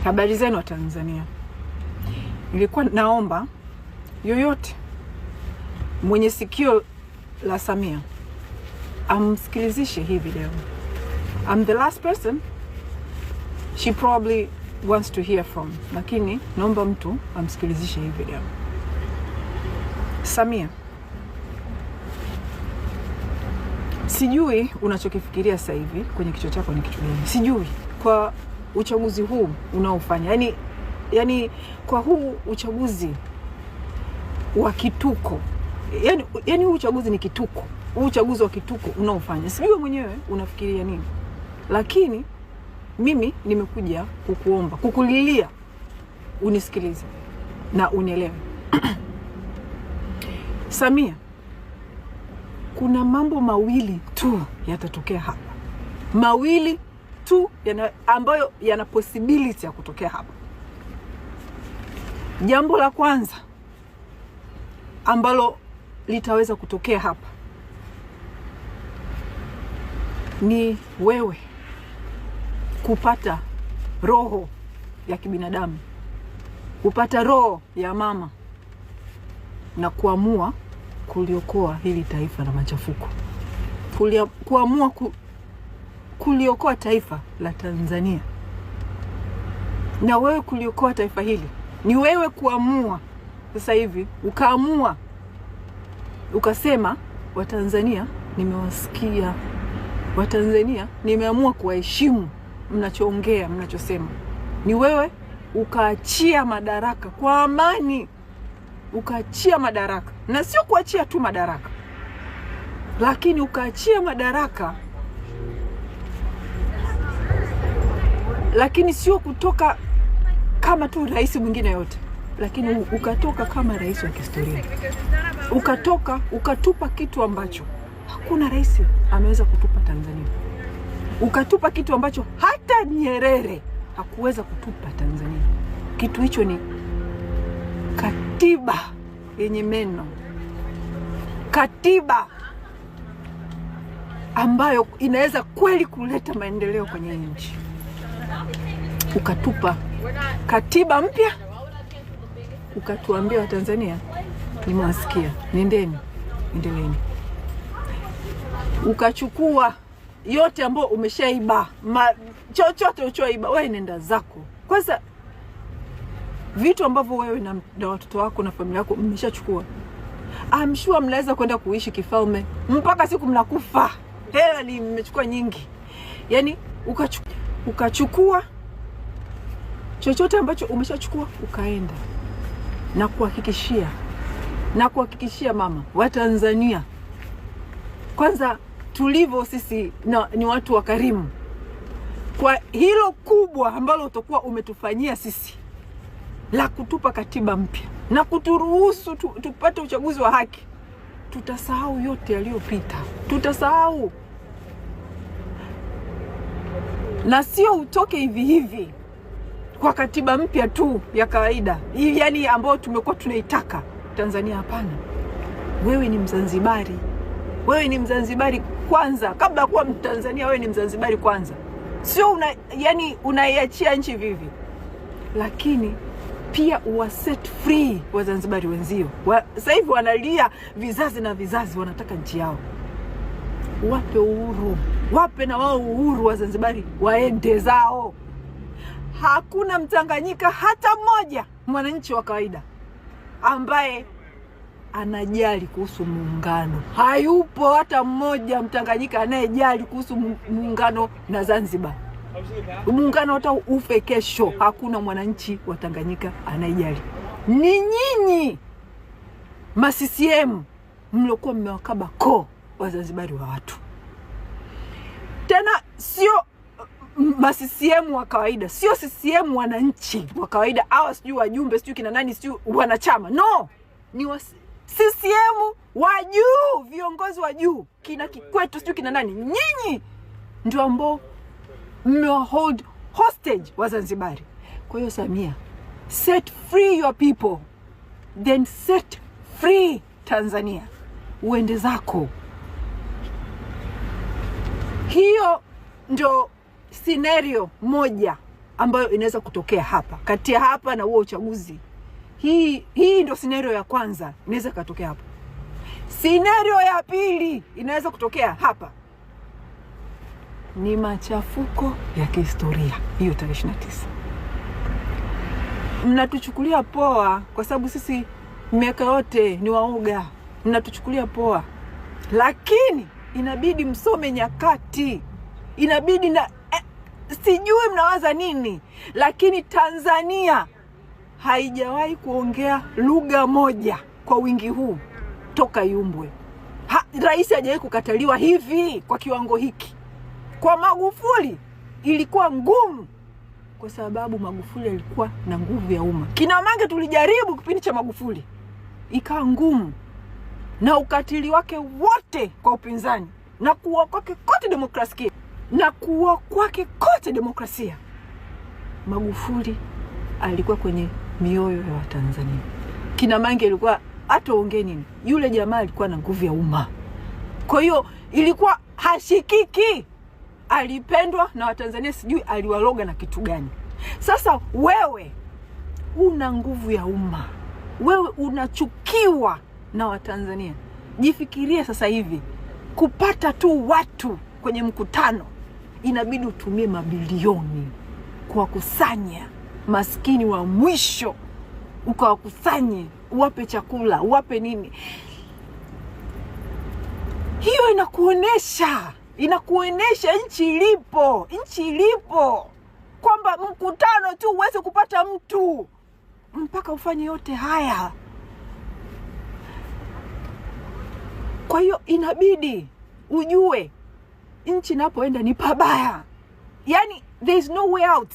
Habari zenu wa Tanzania. Nilikuwa naomba yoyote mwenye sikio la Samia amsikilizishe hii video. I'm the last person she probably wants to hear from, lakini naomba mtu amsikilizishe hii video. Samia, sijui unachokifikiria sasa hivi kwenye kichwa chako ni kitu gani. Sijui kwa uchaguzi huu unaofanya. Yani kwa huu uchaguzi wa kituko. Yani huu uchaguzi ni kituko. Huu uchaguzi wa kituko unaofanya. Sijui mwenyewe unafikiria nini. Lakini mimi nimekuja kukuomba, kukulilia unisikilize na unielewe. Samia, kuna mambo mawili tu yatatokea hapa. Mawili tu ambayo yana possibility ya kutokea hapa. Jambo la kwanza ambalo litaweza kutokea hapa ni wewe kupata roho ya kibinadamu, kupata roho ya mama na kuamua kuliokoa hili taifa na machafuko. Kuamua kuliokoa taifa la Tanzania. Na wewe kuliokoa taifa hili ni wewe kuamua sasa hivi, ukaamua ukasema, Watanzania nimewasikia, Watanzania nimeamua kuwaheshimu mnachoongea, mnachosema. Ni wewe ukaachia madaraka kwa amani, ukaachia madaraka, na sio kuachia tu madaraka, lakini ukaachia madaraka, lakini sio kutoka kama tu rais mwingine yote, lakini ukatoka kama rais wa kihistoria. Ukatupa kitu ambacho hakuna rais ameweza kutupa Tanzania. Ukatupa kitu ambacho hata Nyerere hakuweza kutupa Tanzania. Kitu hicho ni katiba yenye meno. Katiba ambayo inaweza kweli kuleta maendeleo kwenye nchi. Ukatupa katiba mpya, ukatuambia Watanzania, nimewasikia, nendeni, endeleeni. Ukachukua yote ambayo umeshaiba, chochote uchoiba, wewe nenda zako. Kwanza vitu ambavyo wewe na watoto wako na familia yako mmeshachukua, I'm sure mnaweza kwenda kuishi kifalme mpaka siku mnakufa. Hela ni mmechukua nyingi. Yani ukachukua chochote ambacho umeshachukua, ukaenda na kuhakikishia mama wa Tanzania, kwanza tulivyo sisi ni watu wakarimu, kwa hilo kubwa ambalo utakuwa umetufanyia sisi la kutupa katiba mpya na kuturuhusu tupate uchaguzi wa haki. Tutasahau yote yaliyopita, tutasahau. Na sio utoke hivi kwa katiba mpya tu ya kawaida, yani ambayo tumekuwa tunaitaka Tanzania. Hapana, wewe ni Mzanzibari. Wewe ni Mzanzibari kwanza, kabla ya kuwa Mtanzania. Wewe ni Mzanzibari kwanza. Sio unaiachia nchi vivi, lakini pia set free Wazanzibari wenzio. Sasa hivi wanalia vizazi na vizazi, wanataka nchi yao. Wape uhuru, wape na wao uhuru Wazanzibari, waende zao. Hakuna Mtanganyika hata mmoja, mwananchi wa kawaida, ambaye anajali kuhusu muungano. Hayupo hata mmoja Mtanganyika anayejali kuhusu muungano na Zanzibar. Muungano hata ufe kesho, hakuna mwananchi wa Tanganyika anayejali. Ni nyinyi ma-CCM mlokuwa mmewakaba Wazanzibari wa watu. Tena sio ma-CCM wa kawaida, sio CCM wananchi wa kawaida, au sijui wajumbe, sijui kina nani, sijui wanachama. No, ni CCM wa juu, viongozi wa juu, kina Kikwete, sijui kina nani. Nyinyi ndio ambao mmehold hostage Wazanzibari. Kwa hiyo Samia, set free your people, then set free Tanzania, uende zako. Hiyo ndio scenario moja ambayo inaweza kutokea hapa kati ya hapa na huo uchaguzi. Hii ndio scenario ya kwanza inaweza kutokea hapa. Scenario ya pili inaweza kutokea hapa ni machafuko ya kihistoria hiyo tarehe 29. Mnatuchukulia poa kwa sababu sisi miaka yote ni waoga. Mnatuchukulia poa. Lakini inabidi msome nyakati. Inabidi sijui mnawaza nini, lakini Tanzania haijawahi kuongea lugha moja kwa wingi huu toka yumbwe. Rais hajawahi kukataliwa hivi kwa kiwango hiki. Kwa Magufuli ilikuwa ngumu kwa sababu Magufuli alikuwa na nguvu ya umma. Kina Mange tulijaribu kipindi cha Magufuli, ikawa ngumu, na ukatili wake wote kwa upinzani na kuwa kwake kote demokrasia, Magufuli alikuwa kwenye mioyo ya Watanzania. Kina Mange alikuwa hata ongee nini, yule jamaa alikuwa na nguvu ya umma. Kwa hiyo ilikuwa hashikiki, alipendwa na Watanzania, sijui aliwaloga na kitu gani. Sasa wewe una nguvu ya umma, wewe unachukiwa na Watanzania. Jifikirie sasa hivi kupata tu watu kwenye mkutano inabidi utumie mabilioni kuwakusanya maskini wa mwisho, ukawakusanye, uwape chakula, uwape nini. Hiyo inakuonesha nchi ilipo kwamba mkutano tu uweze kupata mtu mpaka ufanye yote haya. Kwa hiyo inabidi ujue nchi inapoenda ni pabaya. Yani there is no way out.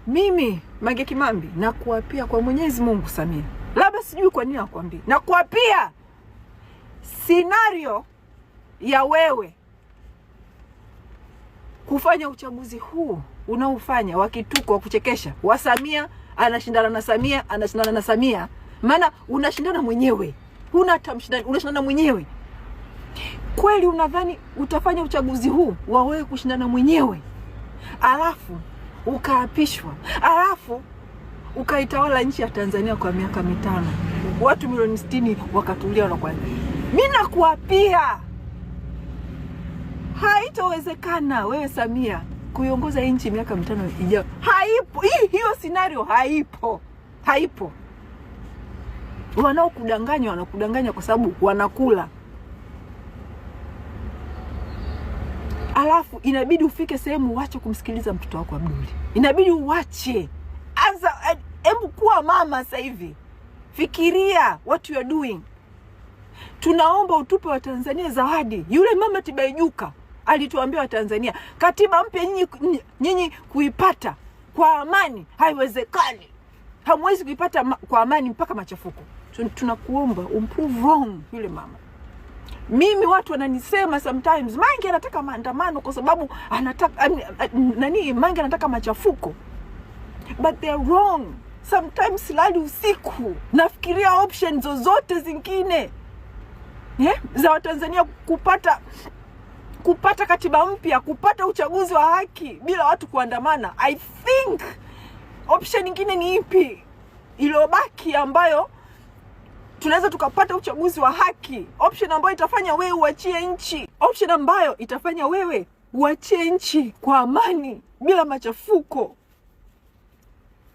Mimi Mange Kimambi nakuapia kwa Mwenyezi Mungu Samia, labda sijui kwa nini nakwambia, nakuapia scenario ya wewe kufanya uchaguzi huu unaofanya wa kituko wa kuchekesha, wa Samia anashindana na Samia, maana unashindana mwenyewe, huna tamshindani, unashindana mwenyewe. Kweli unadhani utafanya uchaguzi huu wa wewe kushindana mwenyewe, alafu ukaapishwa, alafu ukaitawala nchi ya Tanzania kwa miaka 5, watu milioni 60 wakatulia na kwani? Mimi nakuapia haitawezekana wewe Samia kuiongoza nchi miaka 5 ijayo. Haipo. Hiyo scenario haipo. Wanakudanganya kwa sababu wanakula. Alafu inabidi ufike sehemu uache kumsikiliza mtoto wako Abduli. Inabidi uache. Hebu kuwa mama sasa hivi. Fikiria what you are doing. Tunaomba utupe wa Tanzania zawadi. Yule mama Tibaijuka alituambia wa Tanzania, katiba mpya nyinyi kuipata kwa amani haiwezekani. Hamwezi kuipata kwa amani mpaka machafuko. Tunakuomba umprove wrong yule mama. Mimi watu wananisema sometimes Mange anataka maandamano kwa sababu anataka Mange anataka machafuko. But they're wrong. Sometimes silali usiku nafikiria options zozote zingine za Watanzania kupata katiba mpya, kupata uchaguzi wa haki bila watu kuandamana. I think option nyingine ni ipi iliyobaki ambayo tunaweza tukapata uchaguzi wa haki? Option ambayo itafanya wewe uachie nchi, option ambayo itafanya wewe uachie nchi kwa amani bila machafuko.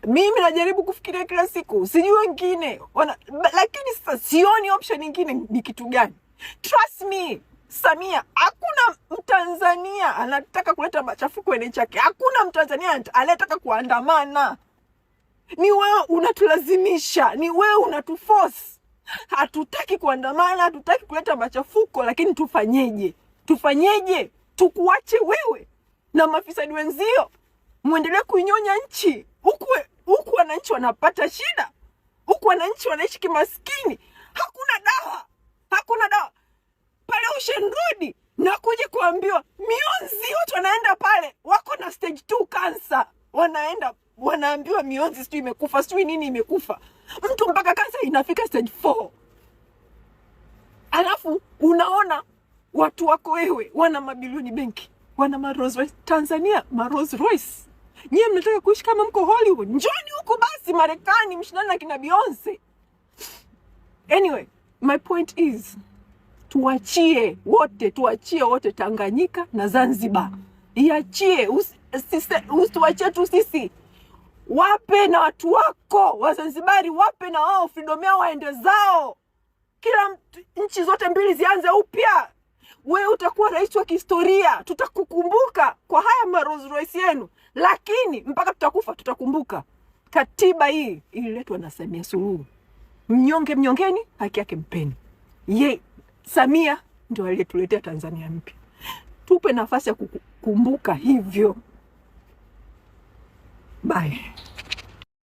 Mimi najaribu kufikiria kila siku, sijui wengine lakini sasa sioni option nyingine ni kitu gani. Trust me, Samia, hakuna Mtanzania anataka kuleta machafuko kwenye nchi yake. Hakuna Mtanzania anataka kuandamana. Ni wewe unatulazimisha, ni wewe unatuforce. Hatutaki kuandamana, hatutaki kuleta machafuko, lakini tufanyeje? Tukuache wewe na mafisadi wenzio muendelee kuinyonya nchi? Huku wananchi wanapata shida, huku wananchi wanaishi kimaskini. Hakuna dawa. Pale Ocean Road na kuja kuambiwa mionzi, watu wanaenda pale wako na stage 2 cancer, wanaambiwa mionzi sijui imekufa, sijui nini imekufa. Mtu mpaka cancer inafika stage 4. Alafu unaona watu wako wewe wana mabilioni benki, wana Rolls Royce. Tanzania Rolls Royce Nyie mnataka kuishi kama mko Hollywood, njoni huko basi Marekani mshindane na kina Beyonce. Anyway, my point is tuachie wote Tanganyika na Zanzibar. Iachie, usituachie tu sisi. Wape na watu wako Wazanzibari, wape na wao freedom yao, waende zao. Kila nchi zote mbili zianze upya. Wewe utakuwa rais wa kihistoria, tutakukumbuka kwa haya Rolls Royce yenu, lakini mpaka tutakufa tutakumbuka. Katiba hii ililetwa na Samia Suluhu. Mnyonge mnyongeni, haki yake mpeni. Samia ndio aliyetuletea Tanzania mpya. Tupe nafasi ya kukumbuka hivyo. Bye.